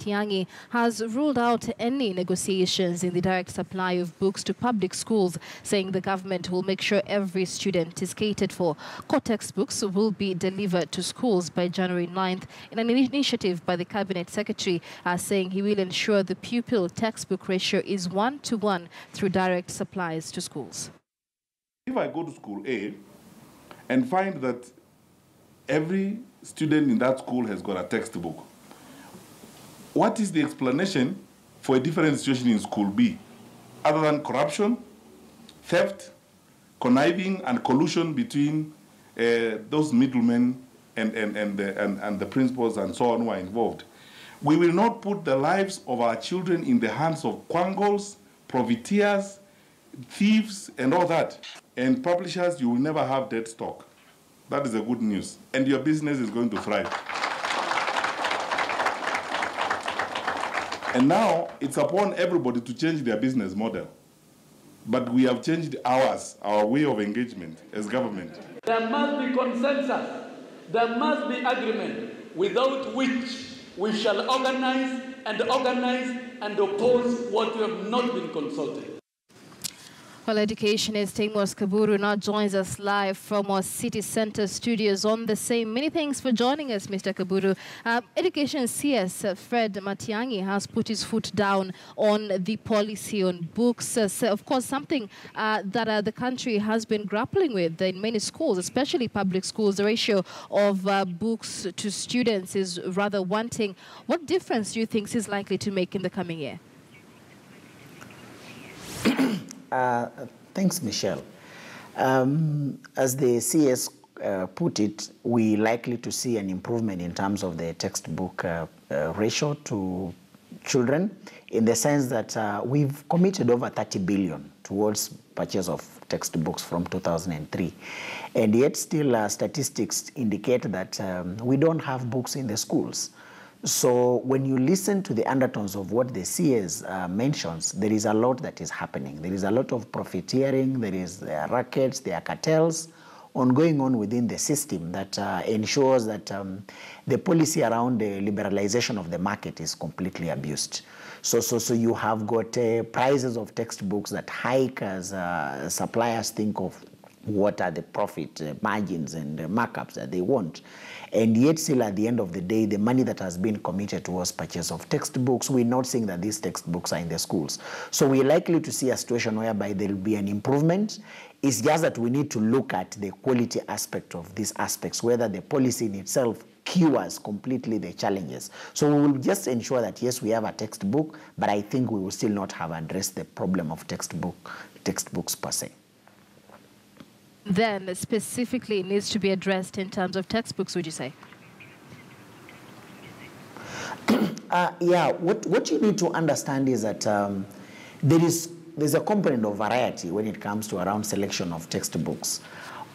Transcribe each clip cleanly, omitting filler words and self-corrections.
Matiangi has ruled out any negotiations in the direct supply of books to public schools, saying the government will make sure every student is catered for. Core textbooks will be delivered to schools by January 9th in an initiative by the Cabinet Secretary, saying he will ensure the pupil textbook ratio is 1:1 through direct supplies to schools. If I go to school A and find that every student in that school has got a textbook, what is the explanation for a different situation in school B, other than corruption, theft, conniving, and collusion between those middlemen and the principals and so on who are involved? We will not put the lives of our children in the hands of quangles, profiteers, thieves, and all that. And publishers, you will never have dead stock. That is the good news. And your business is going to thrive. And now it's upon everybody to change their business model. But we have changed ours, our way of engagement as government. There must be consensus. There must be agreement, without which we shall organize and oppose what we have not been consulted. Well, educationist Amos Kaburu now joins us live from our city center studios on the same. Many thanks for joining us, Mr. Kaburu. Education CS Fred Matiangi has put his foot down on the policy on books. So of course, something that the country has been grappling with in many schools, especially public schools. The ratio of books to students is rather wanting. What difference do you think is likely to make in the coming year? Thanks, Michelle. As the CS put it, we're likely to see an improvement in terms of the textbook ratio to children, in the sense that we've committed over 30 billion towards purchase of textbooks from 2003. And yet still statistics indicate that we don't have books in the schools. So when you listen to the undertones of what the CS mentions, there is a lot that is happening. There is a lot of profiteering, there are rackets, there are cartels going on within the system that ensures that the policy around the liberalization of the market is completely abused. So you have got prices of textbooks that hike as suppliers think of what are the profit margins and markups that they want. And yet still at the end of the day, the money that has been committed towards purchase of textbooks, we're not seeing that these textbooks are in the schools. So we're likely to see a situation whereby there will be an improvement. It's just that we need to look at the quality aspect of these aspects, whether the policy in itself cures completely the challenges. So we will just ensure that, yes, we have a textbook, but I think we will still not have addressed the problem of textbooks per se. Then specifically needs to be addressed in terms of textbooks, would you say? Yeah, what you need to understand is that there's a component of variety when it comes to around selection of textbooks.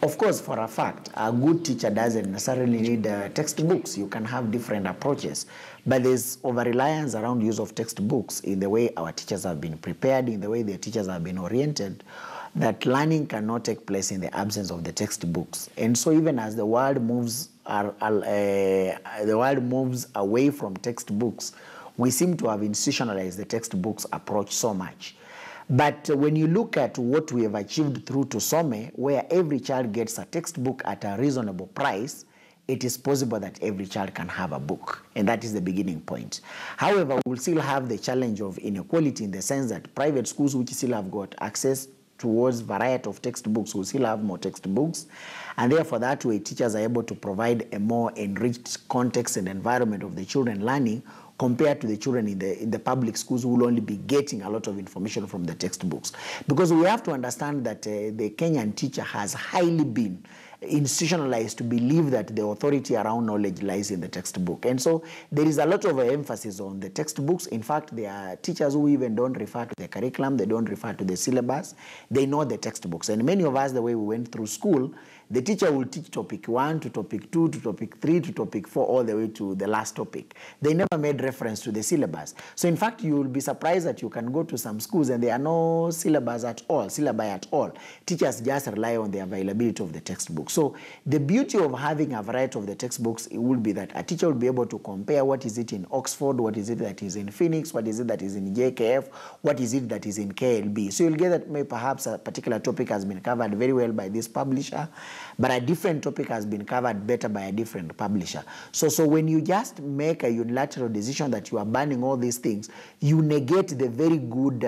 Of course, for a fact, a good teacher doesn't necessarily need textbooks. You can have different approaches. But there's over-reliance around use of textbooks in the way our teachers have been prepared, in the way the teachers have been oriented, that learning cannot take place in the absence of the textbooks. And so even as the world moves away from textbooks, we seem to have institutionalized the textbooks approach so much. But when you look at what we have achieved through to Some, where every child gets a textbook at a reasonable price, it is possible that every child can have a book, and that is the beginning point. However, we will still have the challenge of inequality in the sense that private schools which still have got access towards variety of textbooks will still have more textbooks, and therefore that way teachers are able to provide a more enriched context and environment of the children learning compared to the children in the public schools who will only be getting a lot of information from the textbooks. Because we have to understand that the Kenyan teacher has highly been institutionalized to believe that the authority around knowledge lies in the textbook. And so there is a lot of emphasis on the textbooks. In fact, there are teachers who even don't refer to the curriculum, they don't refer to the syllabus, they know the textbooks. And many of us, the way we went through school, the teacher will teach topic 1 to topic 2 to topic 3 to topic 4 all the way to the last topic. They never made reference to the syllabus. So in fact, you will be surprised that you can go to some schools and there are no syllabi at all. Teachers just rely on the availability of the textbook. So the beauty of having a variety of the textbooks, it will be that a teacher will be able to compare what is it in Oxford, what is it that is in Phoenix, what is it that is in JKF, what is it that is in KLB. So you'll get that maybe perhaps a particular topic has been covered very well by this publisher, but a different topic has been covered better by a different publisher. So when you just make a unilateral decision that you are banning all these things, you negate the very good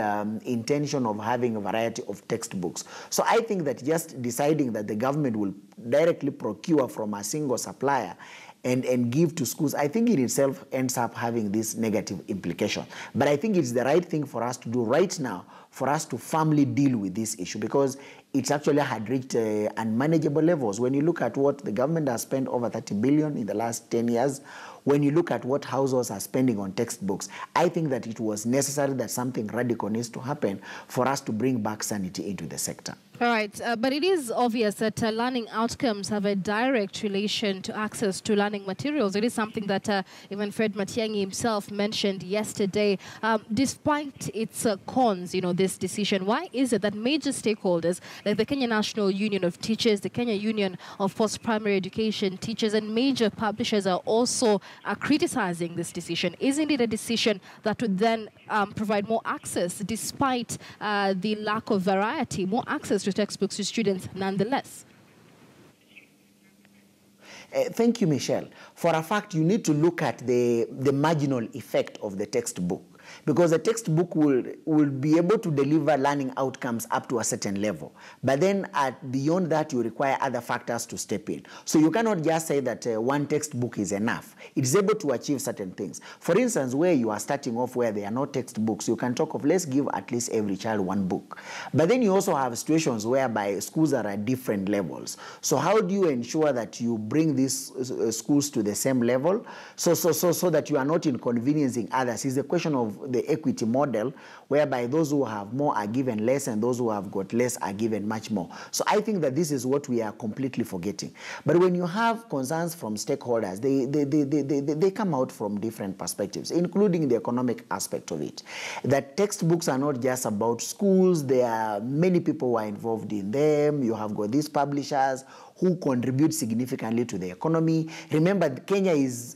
intention of having a variety of textbooks. So I think that just deciding that the government will directly procure from a single supplier and give to schools, I think it itself ends up having this negative implication. But I think it's the right thing for us to do right now, for us to firmly deal with this issue, because it's actually had reached unmanageable levels. When you look at what the government has spent, over 30 billion in the last 10 years, when you look at what households are spending on textbooks, I think that it was necessary that something radical needs to happen for us to bring back sanity into the sector. All right, but it is obvious that learning outcomes have a direct relation to access to learning materials. It is something that even Fred Matiangi himself mentioned yesterday. Despite its cons, this decision, why is it that major stakeholders like the Kenya National Union of Teachers, the Kenya Union of Post-Primary Education Teachers, and major publishers are also criticizing this decision? Isn't it a decision that would then provide more access, despite the lack of variety, more access to textbooks to students nonetheless? Thank you, Michelle. For a fact, you need to look at the marginal effect of the textbook, because the textbook will be able to deliver learning outcomes up to a certain level. But then beyond that, you require other factors to step in. So you cannot just say that one textbook is enough. It is able to achieve certain things. For instance, where you are starting off where there are no textbooks, you can talk of let's give at least every child one book. But then you also have situations whereby schools are at different levels. So how do you ensure that you bring these schools to the same level so that you are not inconveniencing others? It's a question of the equity model, whereby those who have more are given less and those who have got less are given much more. So I think that this is what we are completely forgetting. But when you have concerns from stakeholders, they come out from different perspectives, including the economic aspect of it. That textbooks are not just about schools. There are many people who are involved in them. You have got these publishers who contribute significantly to the economy. Remember, Kenya is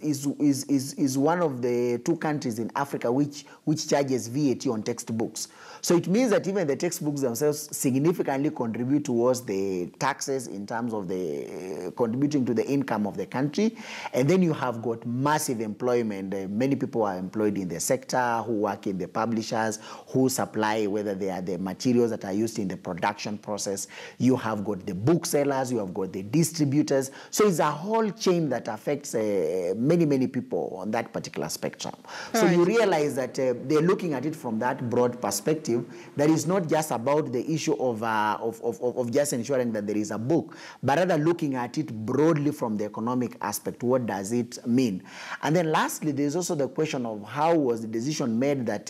one of the 2 countries in Africa which charges VAT on textbooks. So it means that even the textbooks themselves significantly contribute towards the taxes in terms of the contributing to the income of the country. And then you have got massive employment. Many people are employed in the sector, who work in the publishers, who supply, whether they are the materials that are used in the production process. You have got the booksellers, you have got the distributors. So it's a whole chain that affects many people on that particular spectrum. So you realize that they're looking at it from that broad perspective. That is not just about the issue of just ensuring that there is a book, but rather looking at it broadly from the economic aspect. What does it mean? And then lastly, there's also the question of how was the decision made that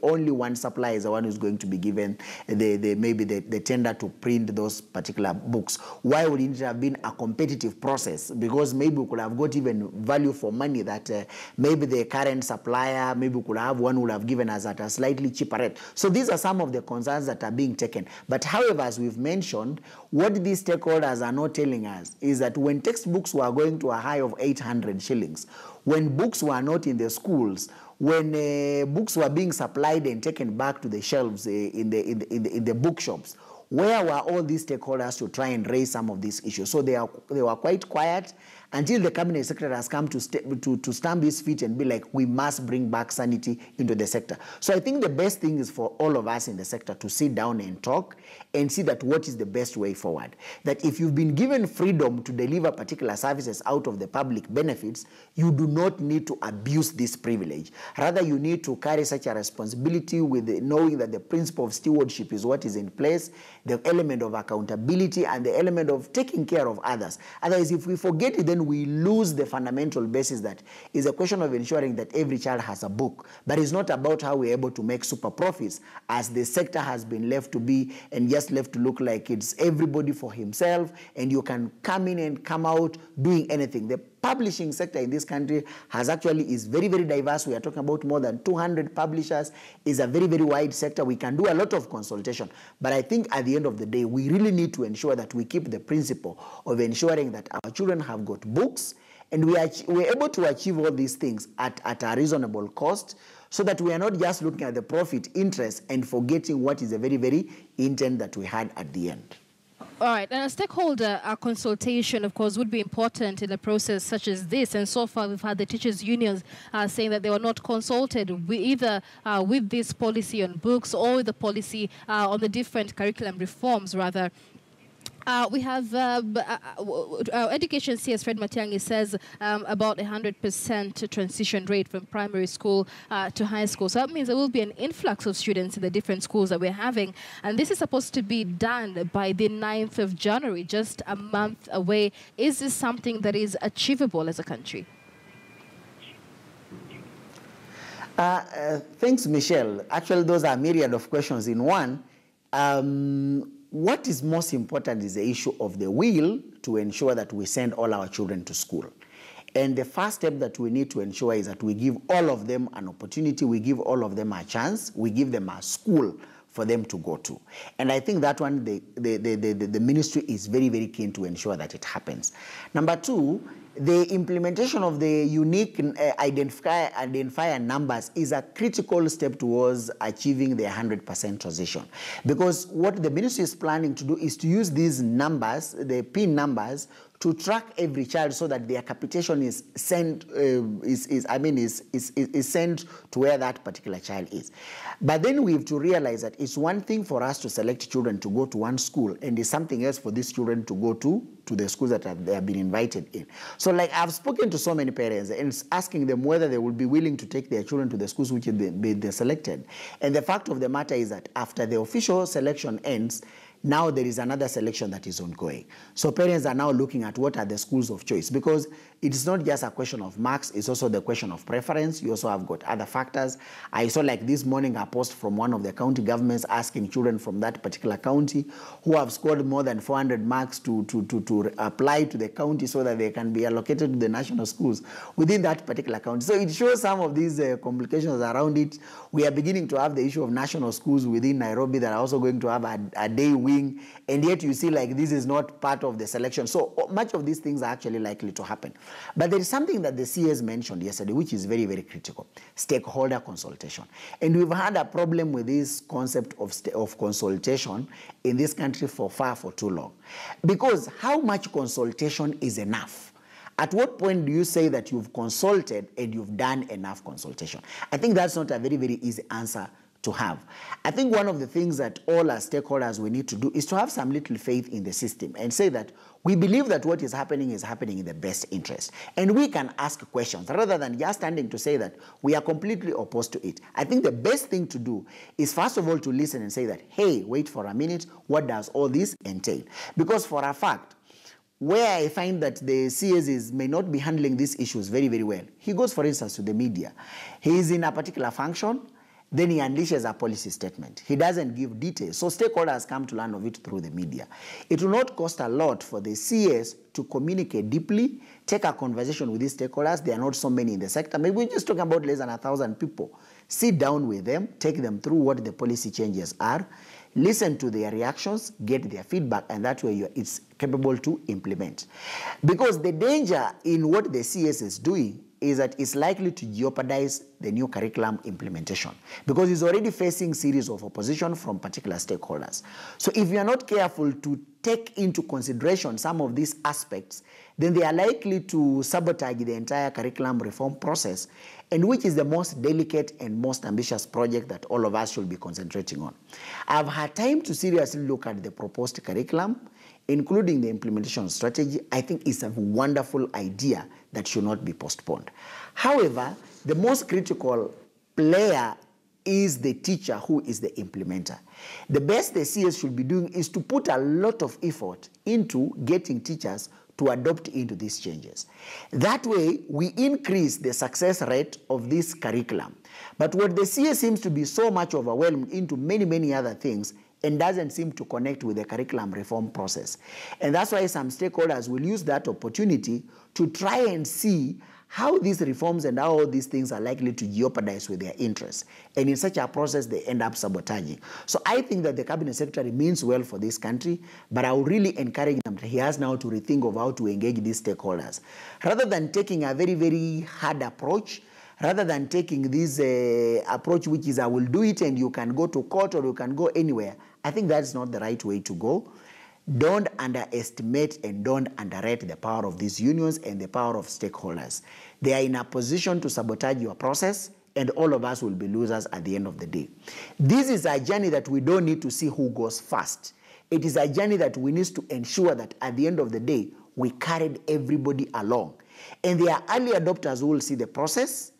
only one supplier is the one who's going to be given maybe the tender to print those particular books. Why would it have been a competitive process? Because maybe we could have got even value for money that maybe the current supplier, maybe we could have one who would have given us at a slightly cheaper rate. So these are some of the concerns that are being taken. But however, as we've mentioned, what these stakeholders are not telling us is that when textbooks were going to a high of 800 shillings, when books were not in the schools, when books were being supplied and taken back to the shelves in the bookshops, where were all these stakeholders to try and raise some of these issues? So they were quite quiet until the cabinet secretary has come to stamp his feet and be like, we must bring back sanity into the sector. So I think the best thing is for all of us in the sector to sit down and talk and see that what is the best way forward. That if you've been given freedom to deliver particular services out of the public benefits, you do not need to abuse this privilege. Rather, you need to carry such a responsibility with knowing that the principle of stewardship is what is in place, the element of accountability and the element of taking care of others. Otherwise, if we forget it, then then we lose the fundamental basis that is a question of ensuring that every child has a book. But it's not about how we're able to make super profits, as the sector has been left to be and just left to look like it's everybody for himself, and you can come in and come out doing anything. The publishing sector in this country is very, very diverse. We are talking about more than 200 publishers. It's a very, very wide sector. We can do a lot of consultation. But I think at the end of the day, we really need to ensure that we keep the principle of ensuring that our children have got books, and we're able to achieve all these things at a reasonable cost, so that we are not just looking at the profit interest and forgetting what is the very, very intent that we had at the end. All right, and a stakeholder consultation, of course, would be important in a process such as this. And so far, we've had the teachers' unions saying that they were not consulted either with this policy on books or the policy on the different curriculum reforms, rather. We have Education CS Fred Matiangi says about 100% transition rate from primary school to high school. So that means there will be an influx of students in the different schools that we're having. And this is supposed to be done by the 9th of January, just a month away. Is this something that is achievable as a country? Thanks, Michelle. Actually, those are a myriad of questions in one. What is most important is the issue of the will to ensure that we send all our children to school. And the first step that we need to ensure is that we give all of them an opportunity, we give all of them a chance, we give them a school for them to go to. And I think that one, the ministry is very, very keen to ensure that it happens. Number two, the implementation of the unique identifier numbers is a critical step towards achieving the 100% transition. Because what the ministry is planning to do is to use these numbers, the PIN numbers, to track every child so that their capitation is sent sent to where that particular child is. But then we have to realize that it's one thing for us to select children to go to one school, and it's something else for these children to go to the schools that they have been invited in. So like I've spoken to so many parents and asking them whether they would be willing to take their children to the schools which they selected. And the fact of the matter is that after the official selection ends, now there is another selection that is ongoing. So parents are now looking at what are the schools of choice, because it is not just a question of marks, it's also the question of preference. You also have got other factors. I saw like this morning a post from one of the county governments asking children from that particular county who have scored more than 400 marks to apply to the county so that they can be allocated to the national schools within that particular county. So it shows some of these complications around it. We are beginning to have the issue of national schools within Nairobi that are also going to have a day wing, and yet you see like this is not part of the selection. So much of these things are actually likely to happen. But there is something that the CS mentioned yesterday which is very, very critical: stakeholder consultation. And we've had a problem with this concept of consultation in this country for too long. Because how much consultation is enough? At what point do you say that you've consulted and you've done enough consultation? I think that's not a very, very easy answer to have. I think one of the things that all our stakeholders we need to do is to have some little faith in the system and say that we believe that what is happening in the best interest. And we can ask questions rather than just standing to say that we are completely opposed to it. I think the best thing to do is first of all to listen and say that, hey, wait for a minute, what does all this entail? Because for a fact, where I find that the CSs may not be handling these issues very, very well, he goes, for instance, to the media. He is in a particular function, then he unleashes a policy statement. He doesn't give details. So stakeholders come to learn of it through the media. It will not cost a lot for the CS to communicate deeply, take a conversation with these stakeholders. There are not so many in the sector. Maybe we're just talking about less than 1,000 people. Sit down with them, take them through what the policy changes are, listen to their reactions, get their feedback, and that way it's capable to implement. Because the danger in what the CS is doing is that it's likely to jeopardize the new curriculum implementation, because it's already facing series of opposition from particular stakeholders. So if you are not careful to take into consideration some of these aspects, then they are likely to sabotage the entire curriculum reform process, and which is the most delicate and most ambitious project that all of us should be concentrating on. I've had time to seriously look at the proposed curriculum, including the implementation strategy. I think it's a wonderful idea that should not be postponed. However, the most critical player is the teacher who is the implementer. The best the CS should be doing is to put a lot of effort into getting teachers to adopt into these changes. That way, we increase the success rate of this curriculum. But what the CS seems to be so much overwhelmed into many, many other things and doesn't seem to connect with the curriculum reform process. And that's why some stakeholders will use that opportunity to try and see how these reforms and how all these things are likely to jeopardize with their interests. And in such a process, they end up sabotaging. So I think that the Cabinet Secretary means well for this country, but I would really encourage him that he has now to rethink of how to engage these stakeholders. Rather than taking a very, very hard approach, rather than taking this approach which is I will do it and you can go to court or you can go anywhere, I think that's not the right way to go. Don't underestimate and don't underrate the power of these unions and the power of stakeholders. They are in a position to sabotage your process, and all of us will be losers at the end of the day. This is a journey that we don't need to see who goes first. It is a journey that we need to ensure that at the end of the day, we carried everybody along. And there are early adopters who will see the process.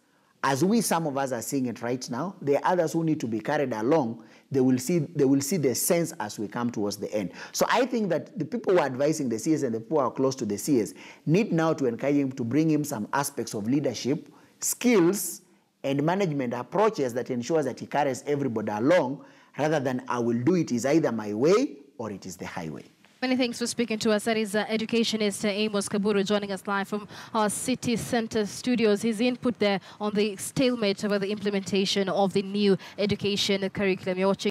As some of us are seeing it right now, there are others who need to be carried along. They will see the sense as we come towards the end. So I think that the people who are advising the CS and the people who are close to the CS need now to encourage him to bring him some aspects of leadership, skills, and management approaches that ensures that he carries everybody along, rather than I will do it is either my way or it is the highway. Many thanks for speaking to us. That is educationist Amos Kaburu joining us live from our city center studios. His input there on the stalemate over the implementation of the new education curriculum. You're watching